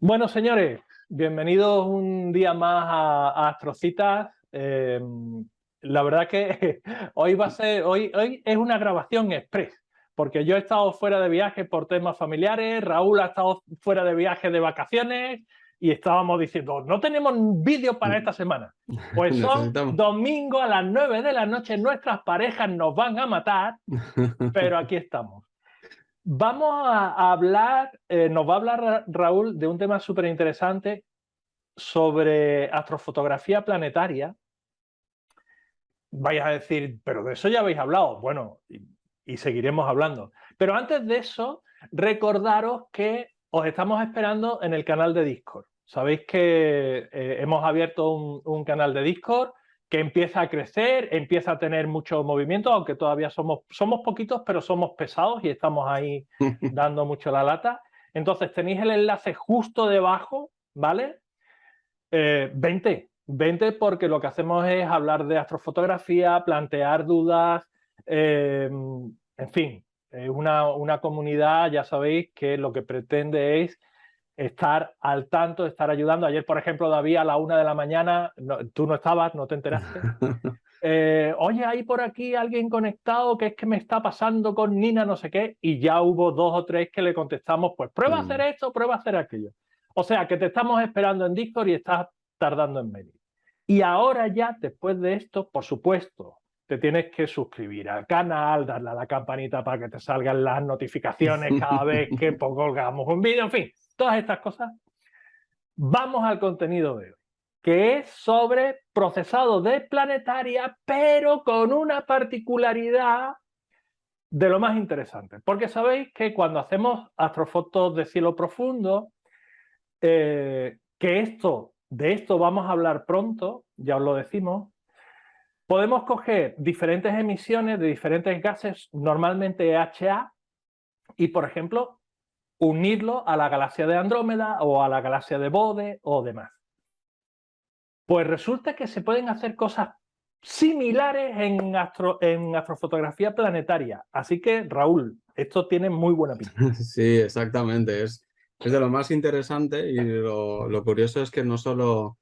Bueno, señores, bienvenidos un día más a Astrocitas. La verdad que hoy es una grabación express, porque yo he estado fuera de viaje por temas familiares, Raúl ha estado fuera de viaje de vacaciones y estábamos diciendo, no tenemos vídeo para esta semana. Pues son Necesitamos. domingo a las 9 de la noche, nuestras parejas nos van a matar, pero aquí estamos. Vamos a hablar, nos va a hablar Raúl de un tema súper interesante sobre astrofotografía planetaria. Vais a decir, pero de eso ya habéis hablado. Bueno, y seguiremos hablando. Pero antes de eso, recordaros que os estamos esperando en el canal de Discord. Sabéis que hemos abierto un canal de Discord que empieza a crecer, empieza a tener mucho movimiento, aunque todavía somos poquitos, pero somos pesados y estamos ahí dando mucho la lata. Entonces tenéis el enlace justo debajo, ¿vale? 20 porque lo que hacemos es hablar de astrofotografía, plantear dudas, en fin, una comunidad, ya sabéis, que lo que pretende es estar al tanto, estar ayudando. Ayer, por ejemplo, David, a la 1 de la mañana, tú no estabas, no te enteraste. Oye, hay por aquí alguien conectado, que es que me está pasando con Nina, no sé qué, y ya hubo 2 o 3 que le contestamos, pues prueba a hacer esto, prueba a hacer aquello. O sea, que te estamos esperando en Discord y estás tardando en venir. Y ahora ya, después de esto, por supuesto, te tienes que suscribir al canal, darle a la campanita para que te salgan las notificaciones cada vez que colgamos un vídeo, en fin, todas estas cosas. Vamos al contenido de hoy, que es sobre procesado de planetaria, pero con una particularidad de lo más interesante. Porque sabéis que cuando hacemos astrofotos de cielo profundo, que de esto vamos a hablar pronto, ya os lo decimos, podemos coger diferentes emisiones de diferentes gases, normalmente HA, y por ejemplo, unirlo a la galaxia de Andrómeda o a la galaxia de Bode o demás. Pues resulta que se pueden hacer cosas similares en astrofotografía planetaria. Así que, Raúl, esto tiene muy buena pinta. Sí, exactamente. Es de lo más interesante y lo curioso es que no solo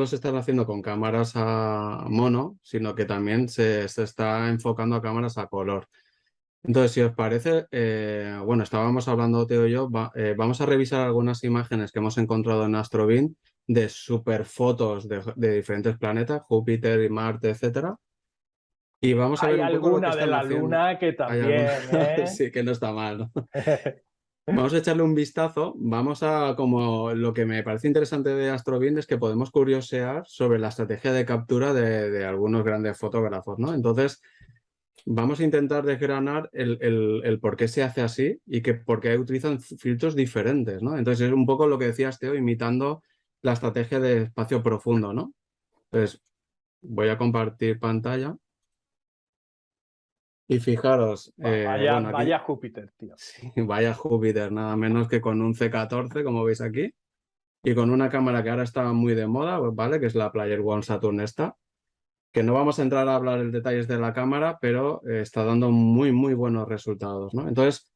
se están haciendo con cámaras a mono, sino que también se está enfocando a cámaras a color. Entonces, si os parece, bueno, estábamos hablando Teo y yo, vamos a revisar algunas imágenes que hemos encontrado en Astrobeam de superfotos de diferentes planetas, Júpiter y Marte, etcétera. Y vamos a Hay ver un poco lo que alguna de están la haciendo. Luna que Hay alguna, también, ¿eh? sí, que no está mal, ¿no? Vamos a echarle un vistazo. Vamos a, como lo que me parece interesante de Astrobeam es que podemos curiosear sobre la estrategia de captura de algunos grandes fotógrafos, ¿no? Entonces, vamos a intentar desgranar el por qué se hace así y que por qué utilizan filtros diferentes, ¿no? Entonces, es un poco lo que decías, Teo, imitando la estrategia de espacio profundo, ¿no? Entonces, voy a compartir pantalla. Y fijaros, bueno, aquí Vaya Júpiter, tío. sí, vaya Júpiter, nada menos que con un C14, como veis aquí, y con una cámara que ahora está muy de moda, pues, ¿vale? Que es la Player One Saturn esta, que no vamos a entrar a hablar en detalles de la cámara, pero está dando muy, muy buenos resultados, ¿no? Entonces,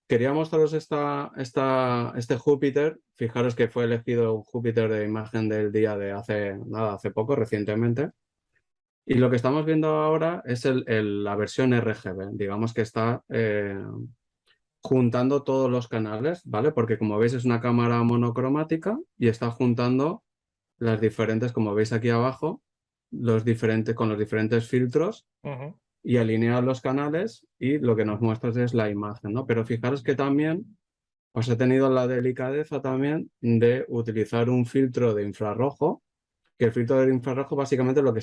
quería mostraros este Júpiter. Fijaros que fue elegido un Júpiter de imagen del día de hace poco, recientemente. Y lo que estamos viendo ahora es la versión RGB, digamos que está juntando todos los canales, ¿vale? Porque como veis es una cámara monocromática y está juntando las diferentes, como veis aquí abajo, con los diferentes filtros y alinea los canales y lo que nos muestra es la imagen, ¿no? Pero fijaros que también os he tenido la delicadeza también de utilizar un filtro de infrarrojo, que el filtro de infrarrojo básicamente lo que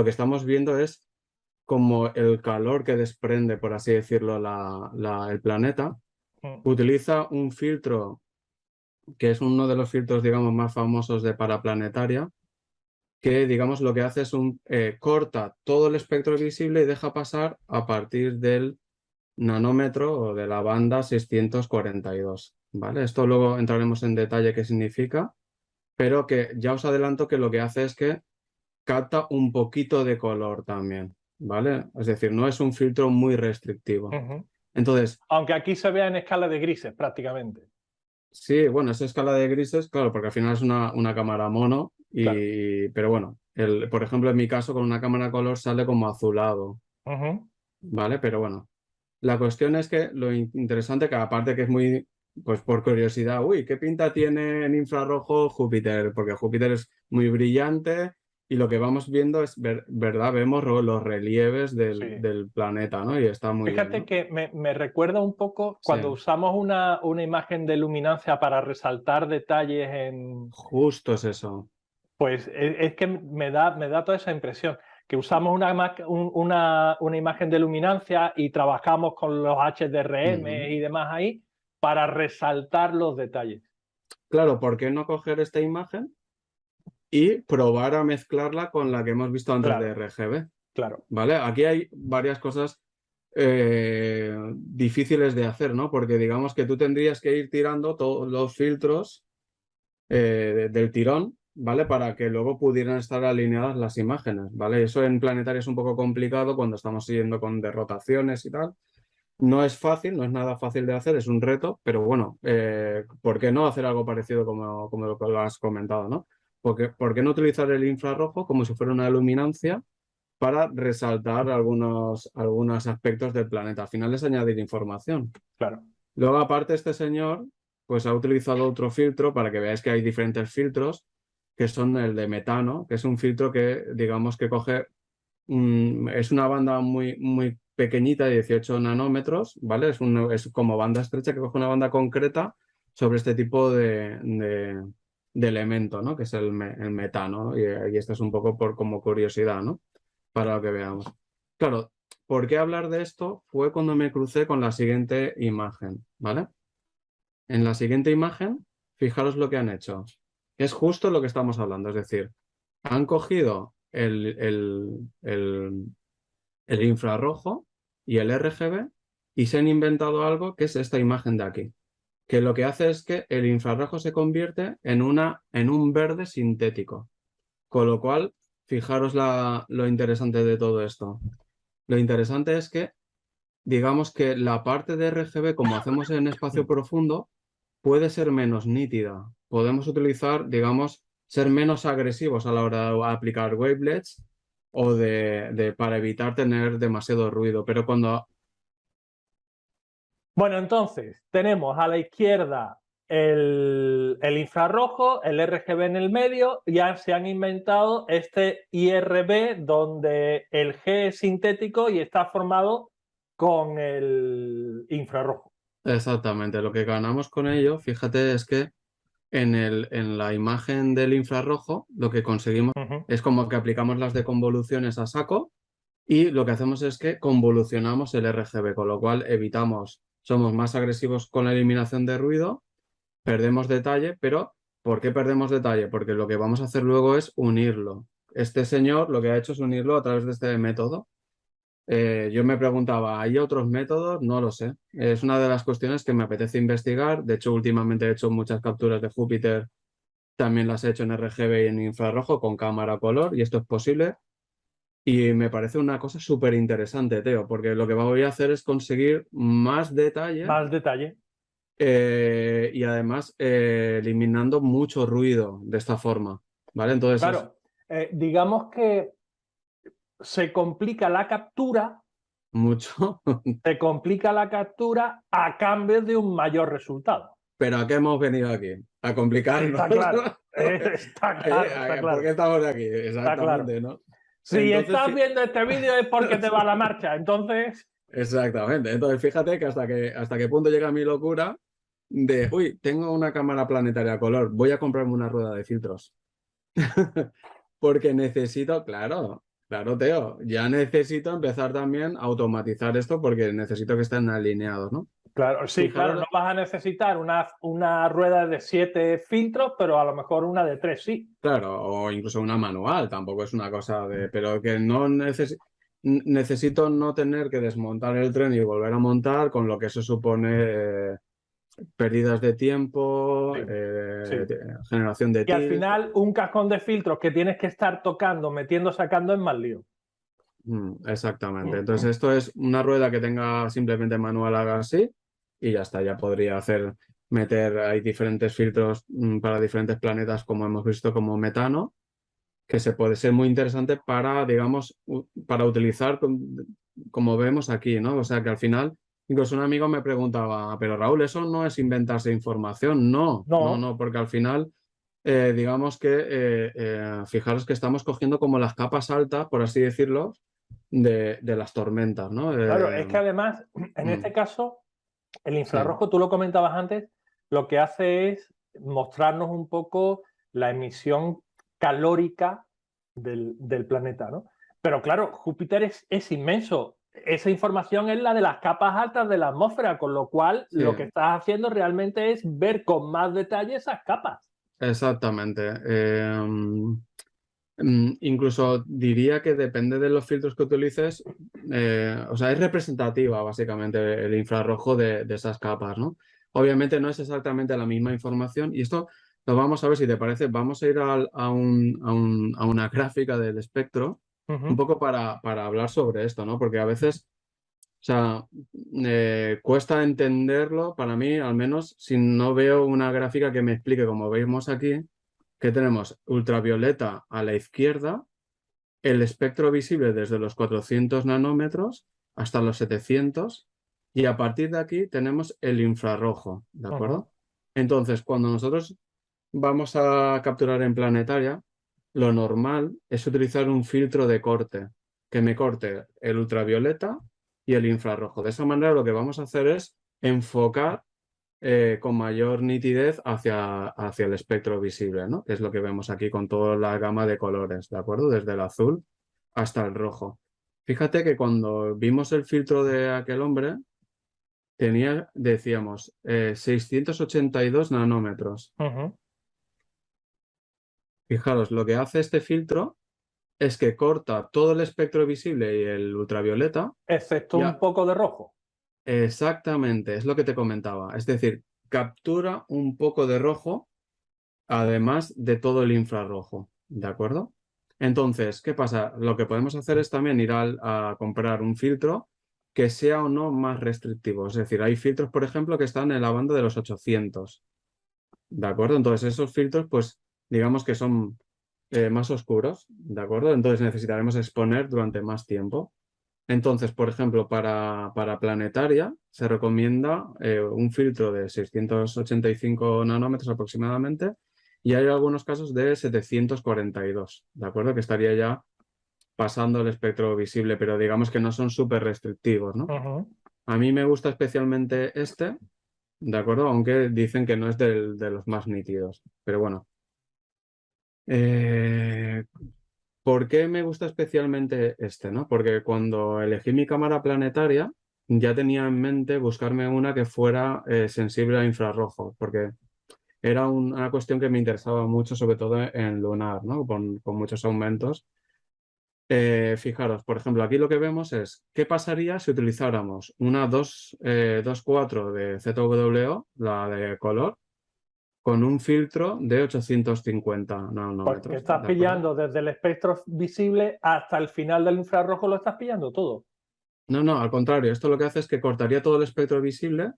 estamos viendo es como el calor que desprende, por así decirlo, el planeta. Utiliza un filtro que es uno de los filtros, digamos, más famosos de paraplanetaria, que, digamos, lo que hace es corta todo el espectro visible y deja pasar a partir del nanómetro o de la banda 642, ¿vale? Esto luego entraremos en detalle qué significa, pero que ya os adelanto que lo que hace es que capta un poquito de color también, ¿vale? Es decir, no es un filtro muy restrictivo. Entonces, Aunque aquí se vea en escala de grises prácticamente. Sí, bueno, esa escala de grises, claro, porque al final es una cámara mono, Claro. pero bueno, por ejemplo, en mi caso con una cámara color sale como azulado, Ujú. ¿vale? Pero bueno, la cuestión es que lo interesante, que aparte que es muy, pues por curiosidad, uy, ¿qué pinta tiene en infrarrojo Júpiter? Porque Júpiter es muy brillante y lo que vamos viendo es, ¿verdad? Vemos los relieves Sí. del planeta, ¿no? Y está muy bien, Fíjate ¿no? que me recuerda un poco Sí, cuando usamos una imagen de luminancia para resaltar detalles en, justo es eso. pues es que me da toda esa impresión, que usamos una imagen de luminancia y trabajamos con los Ujú. HDRM y demás ahí para resaltar los detalles. Claro, ¿por qué no coger esta imagen y probar a mezclarla con la que hemos visto antes de Claro, RGB? claro. ¿Vale? Aquí hay varias cosas difíciles de hacer, ¿no? Porque digamos que tú tendrías que ir tirando todos los filtros del tirón, ¿vale? Para que luego pudieran estar alineadas las imágenes, ¿vale? Eso en Planetaria es un poco complicado cuando estamos siguiendo con derrotaciones y tal. No es fácil, no es nada fácil de hacer, es un reto, pero bueno, ¿por qué no hacer algo parecido como lo que lo has comentado, ¿no? ¿Por qué no utilizar el infrarrojo como si fuera una luminancia para resaltar algunos aspectos del planeta? Al final es añadir información. Claro. Luego, aparte, este señor pues ha utilizado otro filtro para que veáis que hay diferentes filtros, que son el de metano, que es un filtro que, digamos, que coge, es una banda muy, muy pequeñita de 18 nanómetros, ¿vale? Es como banda estrecha que coge una banda concreta sobre este tipo de elemento, ¿no? Que es el metano, ¿no? Y esto es un poco como curiosidad, ¿no? Para lo que veamos. Claro, ¿por qué hablar de esto? Fue cuando me crucé con la siguiente imagen, ¿vale? En la siguiente imagen, fijaros lo que han hecho. Es justo lo que estamos hablando, es decir, han cogido el infrarrojo y el RGB y se han inventado algo que es esta imagen de aquí, que lo que hace es que el infrarrojo se convierte en un verde sintético. Con lo cual, fijaros lo interesante de todo esto. Lo interesante es que, digamos que la parte de RGB, como hacemos en espacio profundo, puede ser menos nítida. Podemos utilizar, digamos, ser menos agresivos a la hora de aplicar wavelets o para evitar tener demasiado ruido. Pero cuando... Bueno, entonces tenemos a la izquierda el infrarrojo, el RGB en el medio, ya se han inventado este IRB donde el G es sintético y está formado con el infrarrojo. Exactamente, lo que ganamos con ello, fíjate, es que en la imagen del infrarrojo lo que conseguimos Ujú. es como que aplicamos las deconvoluciones a saco y lo que hacemos es que convolucionamos el RGB, con lo cual evitamos, somos más agresivos con la eliminación de ruido, perdemos detalle, pero ¿por qué perdemos detalle? Porque lo que vamos a hacer luego es unirlo. Este señor lo que ha hecho es unirlo a través de este método. Yo me preguntaba, ¿hay otros métodos? No lo sé. Es una de las cuestiones que me apetece investigar. De hecho, últimamente he hecho muchas capturas de Júpiter, también las he hecho en RGB y en infrarrojo con cámara color, y esto es posible. Y me parece una cosa súper interesante, Teo, porque lo que voy a hacer es conseguir más detalle Más detalle. y además eliminando mucho ruido de esta forma, ¿vale? Entonces es Claro, digamos que se complica la captura, mucho, se complica la captura a cambio de un mayor resultado. pero ¿a qué hemos venido aquí? A complicarnos. Está claro, está claro, está ¿Por claro, qué estamos aquí? está claro. Exactamente, ¿no? Si Entonces, estás viendo este vídeo es porque te va la marcha, entonces, exactamente. Entonces, fíjate que hasta qué punto llega mi locura de, uy, tengo una cámara planetaria a color, voy a comprarme una rueda de filtros. Porque necesito, claro, claro, Teo, ya necesito empezar también a automatizar esto porque necesito que estén alineados, ¿no? claro, sí, claro, no Fijaros, vas a necesitar una rueda de 7 filtros, pero a lo mejor una de 3 sí. claro, o incluso una manual, tampoco es una cosa de, pero que no necesito no tener que desmontar el tren y volver a montar con lo que eso supone pérdidas de tiempo, Sí, sí. generación de Y al tilt. final, un cajón de filtros que tienes que estar tocando, metiendo, sacando es más lío. Exactamente. Entonces, esto es una rueda que tenga simplemente manual, haga así y ya está, ya podría hacer. hay diferentes filtros para diferentes planetas, como hemos visto, como metano, que se puede ser muy interesante para, digamos, para utilizar como vemos aquí, ¿no? O sea que al final, incluso un amigo me preguntaba, pero Raúl, eso no es inventarse información. No, no, No, no, porque al final, digamos que, fijaros que estamos cogiendo como las capas altas, por así decirlo, de las tormentas, ¿no? claro, es que además, en este caso, el sí, infrarrojo, tú lo comentabas antes, lo que hace es mostrarnos un poco la emisión calórica del planeta, ¿no? Pero claro, Júpiter es inmenso. Esa información es la de las capas altas de la atmósfera, con lo cual sí. lo que estás haciendo realmente es ver con más detalle esas capas. Exactamente. Incluso diría que depende de los filtros que utilices, o sea, es representativa básicamente el infrarrojo de esas capas, ¿no? Obviamente no es exactamente la misma información y esto lo vamos a ver si te parece. Vamos a ir a una gráfica del espectro un poco para hablar sobre esto, ¿no? Porque a veces, o sea, cuesta entenderlo para mí, al menos si no veo una gráfica que me explique, como vemos aquí, que tenemos ultravioleta a la izquierda, el espectro visible desde los 400 nanómetros hasta los 700 y a partir de aquí tenemos el infrarrojo, ¿de acuerdo? Entonces, cuando nosotros vamos a capturar en planetaria, lo normal es utilizar un filtro de corte que me corte el ultravioleta y el infrarrojo. De esa manera lo que vamos a hacer es enfocar con mayor nitidez hacia el espectro visible, ¿no? Que es lo que vemos aquí con toda la gama de colores, ¿de acuerdo? Desde el azul hasta el rojo. Fíjate que cuando vimos el filtro de aquel hombre, decíamos, 682 nanómetros. Fijaros, lo que hace este filtro es que corta todo el espectro visible y el ultravioleta. Excepto un Ya, poco de rojo. exactamente, es lo que te comentaba. Es decir, captura un poco de rojo además de todo el infrarrojo, ¿de acuerdo? Entonces, ¿qué pasa? Lo que podemos hacer es también ir a comprar un filtro que sea o no más restrictivo. Es decir, hay filtros, por ejemplo, que están en la banda de los 800, ¿de acuerdo? Entonces, esos filtros, pues, digamos que son más oscuros, ¿de acuerdo? Entonces necesitaremos exponer durante más tiempo. Entonces, por ejemplo, para planetaria se recomienda un filtro de 685 nanómetros aproximadamente y hay algunos casos de 742, ¿de acuerdo? Que estaría ya pasando el espectro visible, pero digamos que no son súper restrictivos, ¿no? A mí me gusta especialmente este, ¿de acuerdo? Aunque dicen que no es de los más nítidos, pero bueno. Eh, ¿Por qué me gusta especialmente este, no? Porque cuando elegí mi cámara planetaria, ya tenía en mente buscarme una que fuera sensible a infrarrojo, porque era una cuestión que me interesaba mucho, sobre todo en lunar, ¿no? Con muchos aumentos. Fijaros, por ejemplo, aquí lo que vemos es qué pasaría si utilizáramos una 2.4 de ZWO, la de color, con un filtro de 850 Porque nanómetros, estás ¿de acuerdo? pillando desde el espectro visible hasta el final del infrarrojo, lo estás pillando todo. No, no, al contrario, esto lo que hace es que cortaría todo el espectro visible y,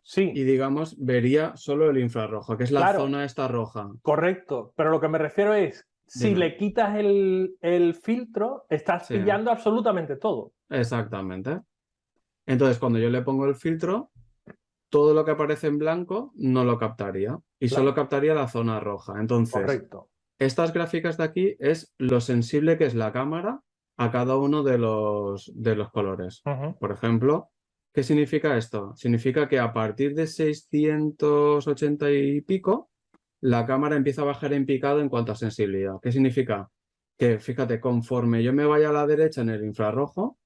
Sí, digamos, vería solo el infrarrojo, que es la claro, zona esta roja. correcto. Pero lo que me refiero es, si Dime. le quitas el filtro, estás Sí, pillando absolutamente todo. exactamente. Entonces, cuando yo le pongo el filtro, todo lo que aparece en blanco no lo captaría y solo Claro, captaría la zona roja. Entonces, correcto. estas gráficas de aquí es lo sensible que es la cámara a cada uno de los colores. Por ejemplo, ¿qué significa esto? Significa que a partir de 680 y pico, la cámara empieza a bajar en picado en cuanto a sensibilidad. ¿Qué significa? Que fíjate, conforme yo me vaya a la derecha en el infrarrojo,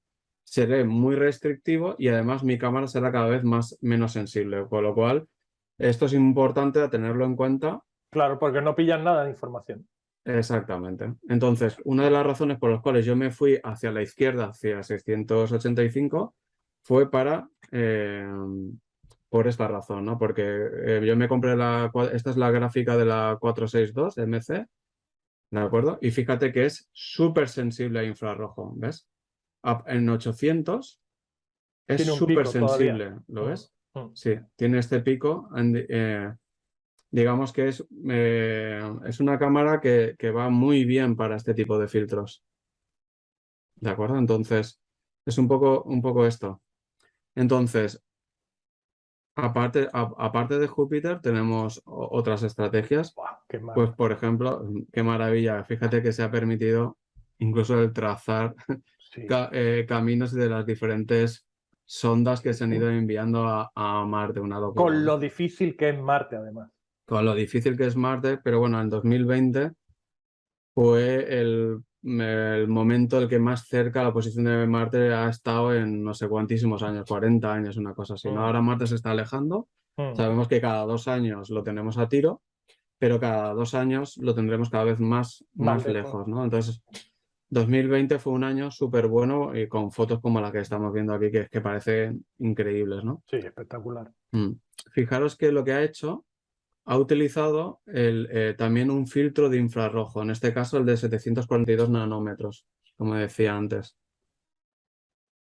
seré muy restrictivo y además mi cámara será cada vez menos sensible. Con lo cual, esto es importante a tenerlo en cuenta. Claro, porque no pillan nada de información. Exactamente. Entonces, una de las razones por las cuales yo me fui hacia la izquierda, hacia 685, fue por esta razón, ¿no? Porque yo me compré esta es la gráfica de la 462 MC, ¿de acuerdo? Y fíjate que es súper sensible a infrarrojo, ¿ves? En 800 es Tiene un súper pico todavía. sensible, ¿lo ves? Sí, tiene este pico. Digamos que es una cámara que va muy bien para este tipo de filtros. ¿De acuerdo? Entonces, es un poco esto. Entonces, aparte de Júpiter, tenemos otras estrategias. Buah, qué Pues, mal. por ejemplo, qué maravilla. Fíjate que se ha permitido incluso el trazar Sí. caminos de las diferentes sondas que se han ido enviando a Marte, una locura, Con ¿no? lo difícil que es Marte, además. Con lo difícil que es Marte, pero bueno, en 2020 fue el momento el que más cerca la posición de Marte ha estado en no sé cuantísimos años, 40 años, una cosa así, ¿no? Mm, Ahora Marte se está alejando, mm. sabemos que cada 2 años lo tenemos a tiro, pero cada 2 años lo tendremos cada vez Más más lejos. lejos, ¿no? Entonces, 2020 fue un año súper bueno y con fotos como la que estamos viendo aquí, que parecen increíbles, ¿no? Sí, espectacular. Mm. Fijaros que lo que ha hecho, ha utilizado también un filtro de infrarrojo, en este caso el de 742 nanómetros, como decía antes.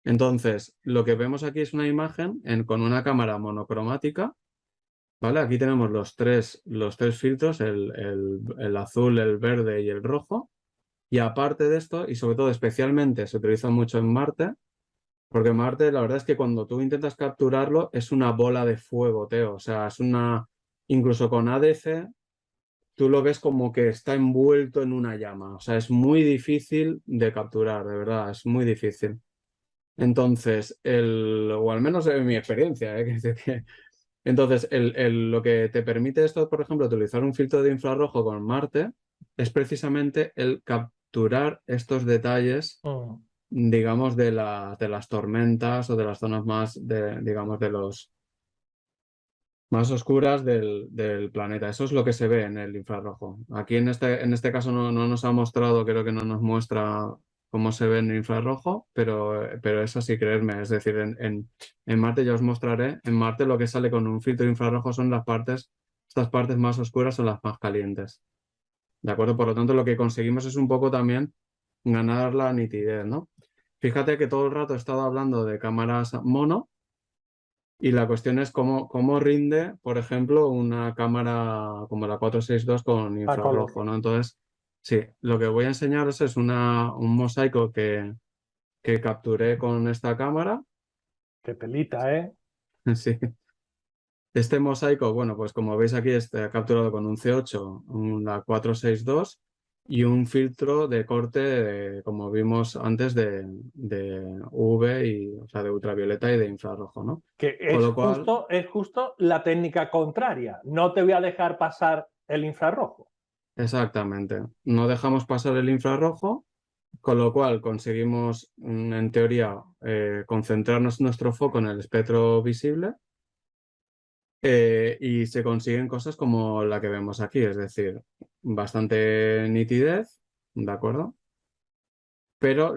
Entonces, lo que vemos aquí es una imagen con una cámara monocromática, ¿vale? Aquí tenemos los tres filtros, el azul, el verde y el rojo. Y aparte de esto, y sobre todo especialmente se utiliza mucho en Marte, porque Marte la verdad es que cuando tú intentas capturarlo es una bola de fuego, Teo. O sea, incluso con ADC, tú lo ves como que está envuelto en una llama. O sea, es muy difícil de capturar, de verdad, es muy difícil. Entonces, o al menos en mi experiencia, ¿eh? Entonces, lo que te permite esto, por ejemplo, utilizar un filtro de infrarrojo con Marte, es precisamente el capturar estos detalles, Mm. digamos, de las tormentas o de las zonas digamos, de los más oscuras del planeta. Eso es lo que se ve en el infrarrojo. Aquí en este caso no nos ha mostrado, creo que no nos muestra cómo se ve en el infrarrojo, pero es así, creerme. Es decir, en Marte ya os mostraré, en Marte lo que sale con un filtro infrarrojo son estas partes más oscuras son las más calientes. ¿De acuerdo? Por lo tanto, lo que conseguimos es un poco también ganar la nitidez, ¿no? Fíjate que todo el rato he estado hablando de cámaras mono. Y la cuestión es cómo rinde, por ejemplo, una cámara como la 462 con A color. infrarrojo, ¿no? Entonces, sí, lo que voy a enseñaros es un mosaico que capturé con esta cámara. Qué pelita, ¿eh? Sí. Este mosaico, bueno, pues como veis aquí está capturado con un C8, una 462 y un filtro de corte, como vimos antes, de UV, o sea, de ultravioleta y de infrarrojo, ¿no? Que Con lo cual, es justo la técnica contraria. No te voy a dejar pasar el infrarrojo. exactamente. No dejamos pasar el infrarrojo, con lo cual conseguimos, en teoría, concentrarnos nuestro foco en el espectro visible, y se consiguen cosas como la que vemos aquí, es decir, bastante nitidez, ¿de acuerdo? Pero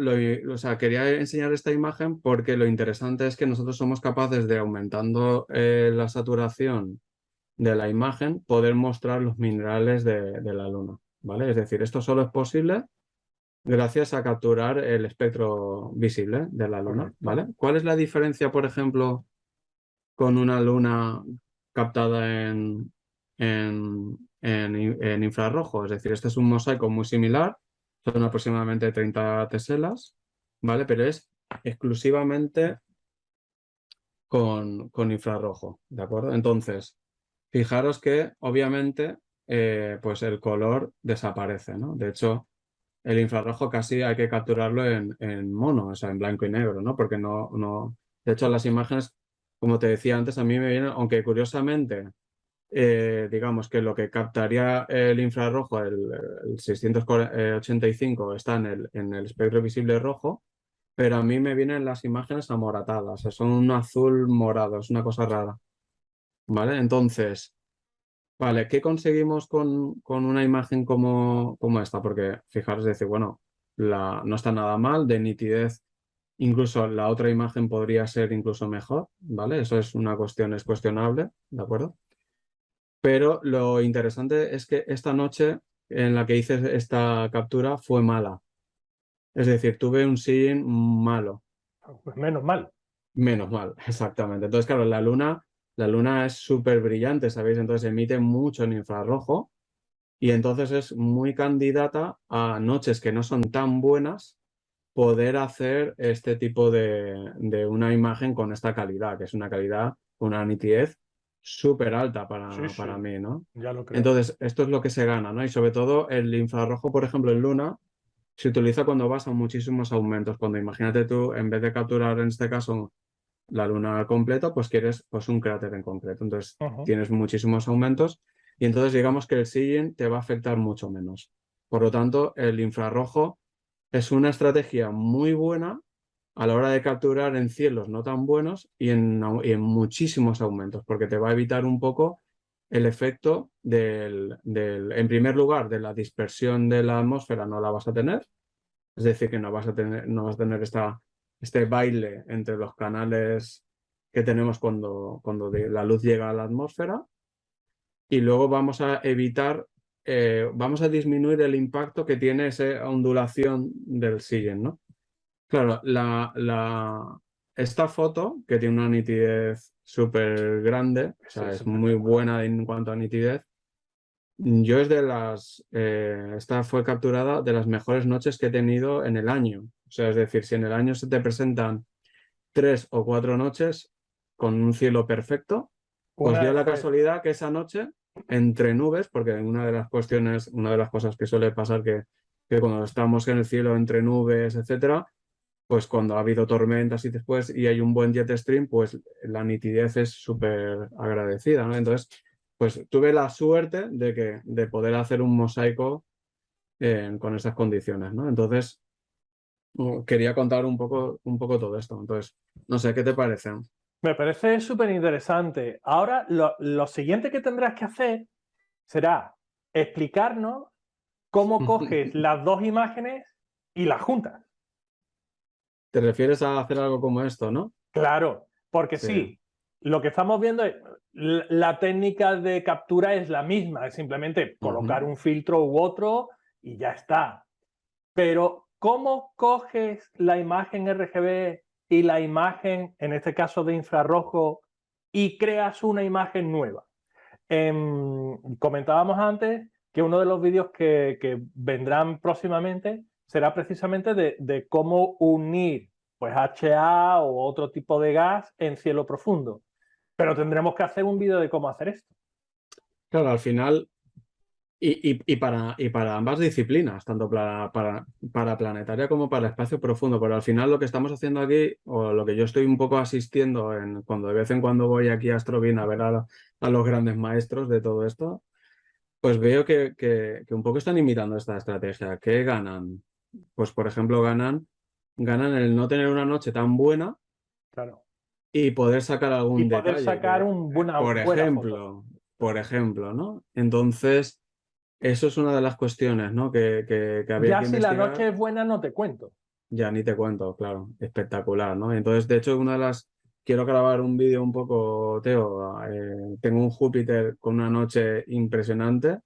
o sea, quería enseñar esta imagen porque lo interesante es que nosotros somos capaces de, aumentando la saturación de la imagen, poder mostrar los minerales de la Luna, ¿vale? Es decir, esto solo es posible gracias a capturar el espectro visible de la Luna, Correcto. ¿vale? ¿Cuál es la diferencia, por ejemplo, con una Luna captada en infrarrojo? Es decir, este es un mosaico muy similar, son aproximadamente 30 teselas, ¿vale? Pero es exclusivamente con infrarrojo, ¿de acuerdo? Entonces, fijaros que obviamente pues el color desaparece, ¿no? De hecho, el infrarrojo casi hay que capturarlo en mono, o sea, en blanco y negro, ¿no? Porque no. De hecho, las imágenes, como te decía antes, a mí me vienen, aunque curiosamente, digamos que lo que captaría el infrarrojo, el 685, está en el espectro visible rojo, pero a mí me vienen las imágenes amoratadas, o sea, son un azul morado, es una cosa rara, ¿vale? Entonces, vale, ¿qué conseguimos con una imagen como esta? Porque fijaros, decir, bueno, no está nada mal, de nitidez, incluso la otra imagen podría ser incluso mejor, ¿vale? Eso es una cuestión, es cuestionable, ¿de acuerdo? Pero lo interesante es que esta noche en la que hice esta captura fue mala. Es decir, tuve un seeing malo. Pues menos mal. Menos mal, exactamente. Entonces, claro, la luna la luna es súper brillante, ¿sabéis? Entonces emite mucho en infrarrojo y entonces es muy candidata a noches que no son tan buenas poder hacer este tipo de una imagen con esta calidad, que es una calidad, una nitidez súper alta Sí, para sí, mí, ¿no? ya lo creo. Entonces, esto es lo que se gana, ¿no? Y sobre todo el infrarrojo, por ejemplo, en Luna, se utiliza cuando vas a muchísimos aumentos. Cuando imagínate tú, en vez de capturar en este caso la luna completa, pues quieres pues, un cráter en concreto. Entonces, Ujú. tienes muchísimos aumentos y entonces digamos que el silling te va a afectar mucho menos. Por lo tanto, el infrarrojo es una estrategia muy buena a la hora de capturar en cielos no tan buenos y en muchísimos aumentos, porque te va a evitar un poco el efecto en primer lugar, de la dispersión de la atmósfera no la vas a tener, es decir, que no vas a tener este baile entre los canales que tenemos cuando la luz llega a la atmósfera y luego vamos a evitar, vamos a disminuir el impacto que tiene esa ondulación del sillen, ¿no? Claro, esta foto, que tiene una nitidez súper grande, o sea, Sí, es muy buena en cuanto a nitidez, yo es esta fue capturada de las mejores noches que he tenido en el año. O sea, es decir, si en el año se te presentan 3 o 4 noches con un cielo perfecto, pues Una dio la fue, casualidad que esa noche, entre nubes, porque una de las cosas que suele pasar que cuando estamos en el cielo entre nubes, etcétera, pues cuando ha habido tormentas y después y hay un buen jet stream, pues la nitidez es súper agradecida, ¿no? Entonces, pues tuve la suerte de poder hacer un mosaico con esas condiciones, ¿no? Entonces, quería contar un poco todo esto. Entonces, no sé, ¿qué te parece? me parece súper interesante. Ahora, lo siguiente que tendrás que hacer será explicarnos cómo coges las dos imágenes y las juntas. ¿Te refieres a hacer algo como esto, no? Claro, porque Sí. sí, lo que estamos viendo es la técnica de captura es la misma, es simplemente Ujú. colocar un filtro u otro y ya está. Pero, ¿cómo coges la imagen RGB y la imagen, en este caso de infrarrojo, y creas una imagen nueva? Comentábamos antes que uno de los vídeos que vendrán próximamente será precisamente de cómo unir pues HA o otro tipo de gas en cielo profundo. Pero tendremos que hacer un vídeo de cómo hacer esto. Claro, al final, y para ambas disciplinas, tanto para planetaria como para espacio profundo, pero al final lo que estamos haciendo aquí, o lo que yo estoy un poco asistiendo cuando de vez en cuando voy aquí a Astrovin a ver a los grandes maestros de todo esto, pues veo que un poco están imitando esta estrategia. ¿Qué ganan? Pues, por ejemplo, ganan el no tener una noche tan buena Claro. y poder sacar Y algún poder detalle sacar que, una por buena foto. ejemplo, por ejemplo, ¿no? Entonces, eso es una de las cuestiones, ¿no? que había Ya que si la investigar. noche es buena, no te cuento. Ya ni te cuento, claro, espectacular, ¿no? Entonces, de hecho, quiero grabar un vídeo un poco, Teo. Tengo un Júpiter con una noche impresionante,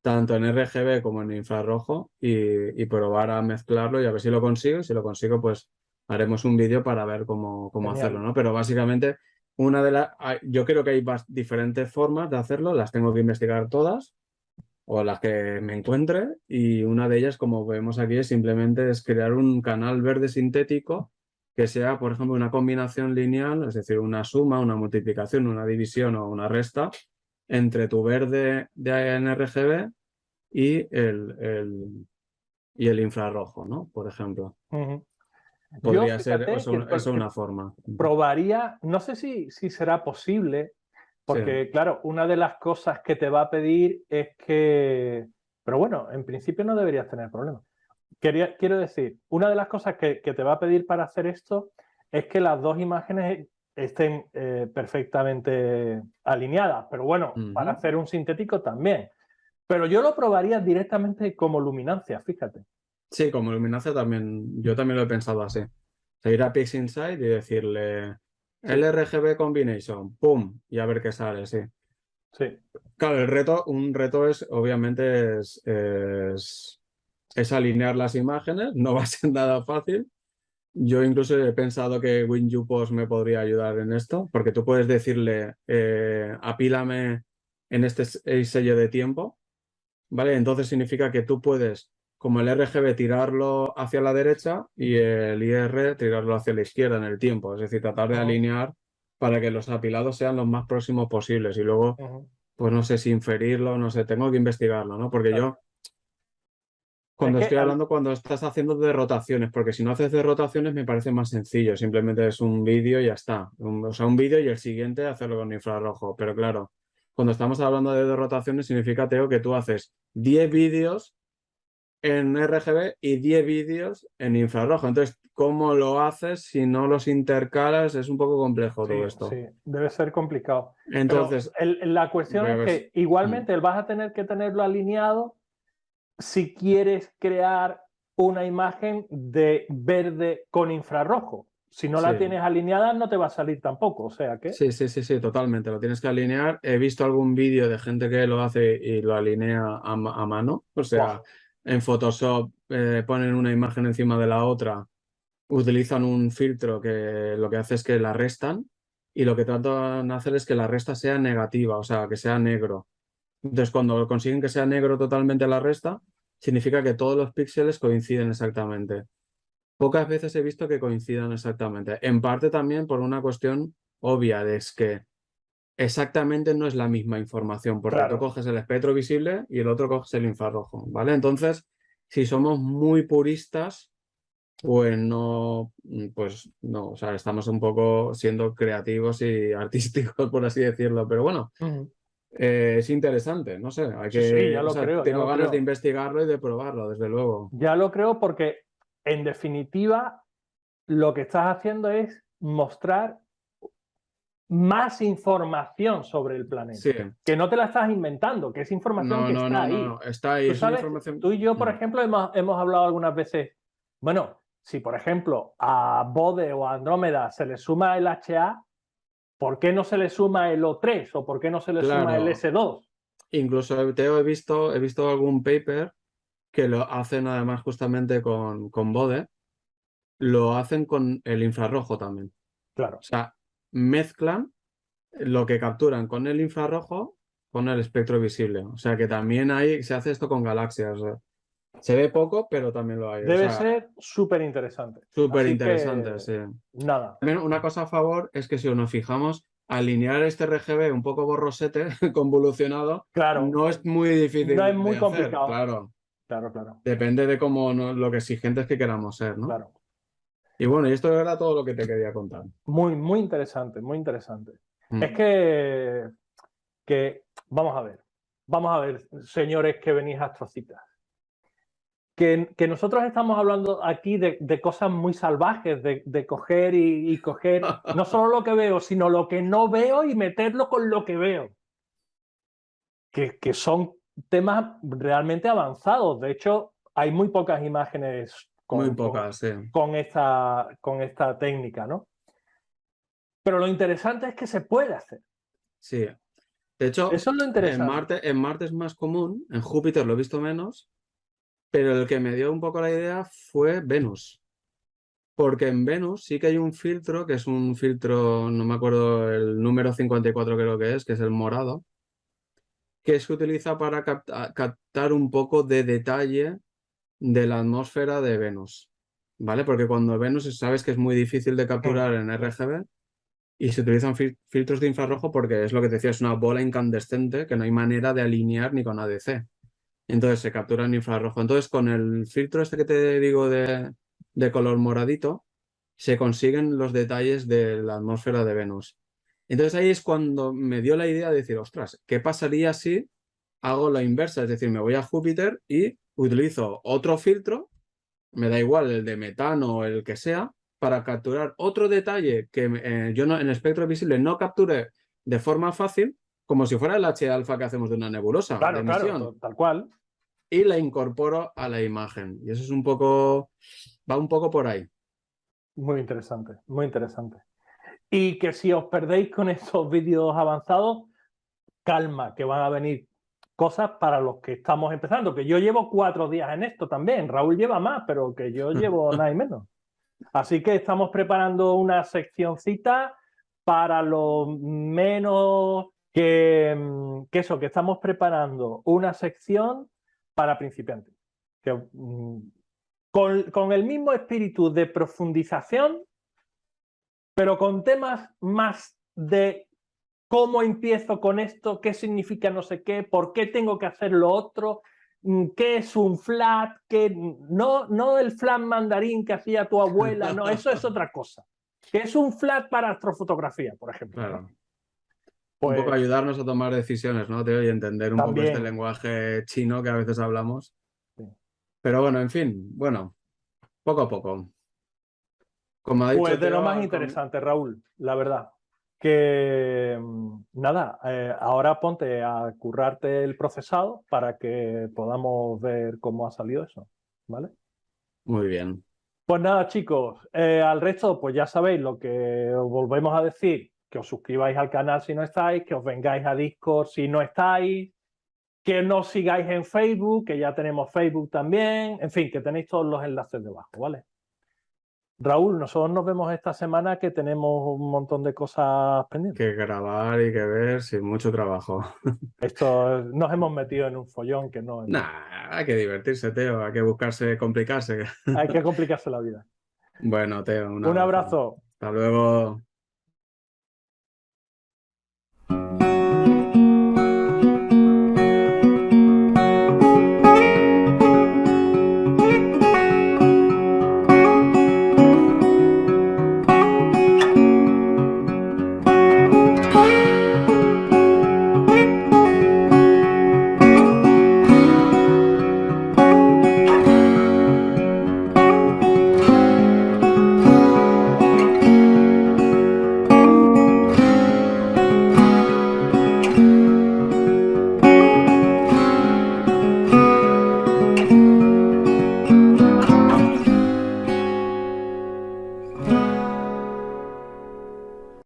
tanto en RGB como en infrarrojo, y probar a mezclarlo y a ver si lo consigo. Si lo consigo, pues haremos un vídeo para ver cómo hacerlo, Genial. ¿no? Pero básicamente, yo creo que hay diferentes formas de hacerlo, las tengo que investigar todas o las que me encuentre, y una de ellas, como vemos aquí, es crear un canal verde sintético que sea, por ejemplo, una combinación lineal, es decir, una suma, una multiplicación, una división o una resta entre tu verde de NRGB y el infrarrojo, ¿no? Por ejemplo. Ujú. Yo Podría ser fíjate eso una forma. probaría, no sé si será posible, Sí. porque claro, una de las cosas que te va a pedir es que, pero bueno, en principio no deberías tener problemas. Quiero decir, una de las cosas que te va a pedir para hacer esto es que las dos imágenes estén perfectamente alineadas, pero bueno, para Ujú. hacer un sintético también. Pero yo lo probaría directamente como luminancia, fíjate. Sí, como luminancia también, yo también lo he pensado así. O sea, ir a PixInsight y decirle Sí, LRGB Combination, ¡pum! Y a ver qué sale, sí. sí. Claro, un reto obviamente, es alinear las imágenes, no va a ser nada fácil, Yo incluso he pensado que WinUpos me podría ayudar en esto, porque tú puedes decirle, apílame en este sello de tiempo, ¿vale? Entonces significa que tú puedes, como el RGB, tirarlo hacia la derecha y el IR tirarlo hacia la izquierda en el tiempo. Es decir, tratar de alinear para que los apilados sean los más próximos posibles. Y luego, pues no sé si inferirlo, no sé, tengo que investigarlo, ¿no? Porque yo, cuando estoy hablando, cuando estás haciendo de rotaciones, porque si no haces de rotaciones me parece más sencillo. Simplemente es un vídeo y ya está. O sea, un vídeo y el siguiente hacerlo con infrarrojo. Pero claro, cuando estamos hablando de rotaciones significa, Teo, que tú haces 10 vídeos en RGB y 10 vídeos en infrarrojo. Entonces, ¿cómo lo haces si no los intercalas? Es un poco complejo todo esto. Sí, debe ser complicado. Entonces, pero la cuestión es que igualmente vas a tener que tenerlo alineado si quieres crear una imagen de verde con infrarrojo. Si no la tienes alineada, no te va a salir tampoco. O sea que... Sí, totalmente. Lo tienes que alinear. He visto algún vídeo de gente que lo hace y lo alinea a mano. O sea, en Photoshop ponen una imagen encima de la otra, utilizan un filtro que lo que hace es que la restan y lo que tratan de hacer es que la resta sea negativa, o sea, que sea negro. Entonces, cuando consiguen que sea negro totalmente la resta, significa que todos los píxeles coinciden exactamente. Pocas veces he visto que coincidan exactamente. En parte también por una cuestión obvia, es que exactamente no es la misma información, porque tú coges el espectro visible y el otro coges el infrarrojo, ¿vale? Entonces, si somos muy puristas, pues no, o sea, estamos un poco siendo creativos y artísticos, por así decirlo, pero bueno. Es interesante, no sé, ya lo creo. Tengo ganas de investigarlo y de probarlo, desde luego. Ya lo creo porque, en definitiva, lo que estás haciendo es mostrar más información sobre el planeta. Sí. Que no te la estás inventando, que es información que está ahí. No, está ahí. Tú sabes, información... tú y yo, por ejemplo, hemos hablado algunas veces, bueno, si por ejemplo a Bode o a Andrómeda se le suma el HA, ¿por qué no se le suma el O3 o por qué no se le suma el S2? Incluso, Teo, he visto algún paper que lo hacen además justamente con Bode, lo hacen con el infrarrojo también. Claro. O sea, mezclan lo que capturan con el infrarrojo con el espectro visible. O sea, que también se hace esto con galaxias. Se ve poco, pero también lo hay. Debe ser súper interesante. Súper interesante, sí. Nada. También una cosa a favor es que si nos fijamos, alinear este RGB un poco borrosete, convolucionado, no es muy difícil. No es muy de complicado. Hacer, Claro. Depende de cómo lo que exigentes que queramos ser, ¿no? Claro. Y bueno, y esto era todo lo que te quería contar. Muy interesante, muy interesante. Es que vamos a ver, señores que venís a Astrocitas. Que nosotros estamos hablando aquí de cosas muy salvajes, de coger y coger no solo lo que veo, sino lo que no veo y meterlo con lo que veo. Que son temas realmente avanzados. De hecho, hay muy pocas imágenes con esta técnica, ¿no? Pero lo interesante es que se puede hacer. Sí. De hecho, eso es lo interesante. En Marte es más común, en Júpiter lo he visto menos, pero el que me dio un poco la idea fue Venus. Porque en Venus sí que hay un filtro, que es un filtro, no me acuerdo el número 54 creo que es el morado, que se utiliza para captar un poco de detalle de la atmósfera de Venus. ¿Vale? Porque cuando Venus sabes que es muy difícil de capturar en RGB y se utilizan filtros de infrarrojo porque es lo que te decía, es una bola incandescente que no hay manera de alinear ni con ADC. Entonces se captura en infrarrojo. Entonces con el filtro este que te digo de color moradito, se consiguen los detalles de la atmósfera de Venus. Entonces ahí es cuando me dio la idea de decir, ostras, ¿qué pasaría si hago la inversa? Es decir, me voy a Júpiter y utilizo otro filtro, me da igual el de metano o el que sea, para capturar otro detalle que yo no, en espectro visible no capture de forma fácil, como si fuera el H-alfa que hacemos de una nebulosa de emisión. Claro, tal cual. Y la incorporo a la imagen. Y eso es va un poco por ahí. Muy interesante, muy interesante. Y que si os perdéis con estos vídeos avanzados, calma, que van a venir cosas para los que estamos empezando, que yo llevo 4 días en esto también. Raúl lleva más, pero que yo llevo nada y menos. Así que estamos preparando una seccioncita para lo menos que eso, que estamos preparando una sección para principiantes. Que, con el mismo espíritu de profundización, pero con temas más de cómo empiezo con esto, qué significa no sé qué, por qué tengo que hacer lo otro, qué es un flat, no el flat mandarín que hacía tu abuela, no, eso es otra cosa. ¿Qué es un flat para astrofotografía, por ejemplo? Claro. ¿No? Un poco Pues ayudarnos a tomar decisiones, ¿no, Teo? Y entender un poco este también. lenguaje chino que a veces hablamos. Sí. Pero bueno, en fin, bueno, poco a poco. Como ha Pues dicho de lo más Teo, interesante, Raúl, la verdad. Que nada, ahora ponte a currarte el procesado para que podamos ver cómo ha salido eso, ¿vale? muy bien. Pues nada, chicos, al resto, pues ya sabéis lo que os volvemos a decir, que os suscribáis al canal si no estáis, que os vengáis a Discord si no estáis, que nos sigáis en Facebook, que ya tenemos Facebook también, en fin, que tenéis todos los enlaces debajo, ¿vale? Raúl, nosotros nos vemos esta semana que tenemos un montón de cosas pendientes. Que grabar y que ver, sin mucho trabajo. Esto nos hemos metido en un follón que no es bueno. Nah, hay que divertirse, Teo, hay que buscarse, complicarse. Hay que complicarse la vida. Bueno, Teo, un Un abrazo. abrazo. Hasta luego.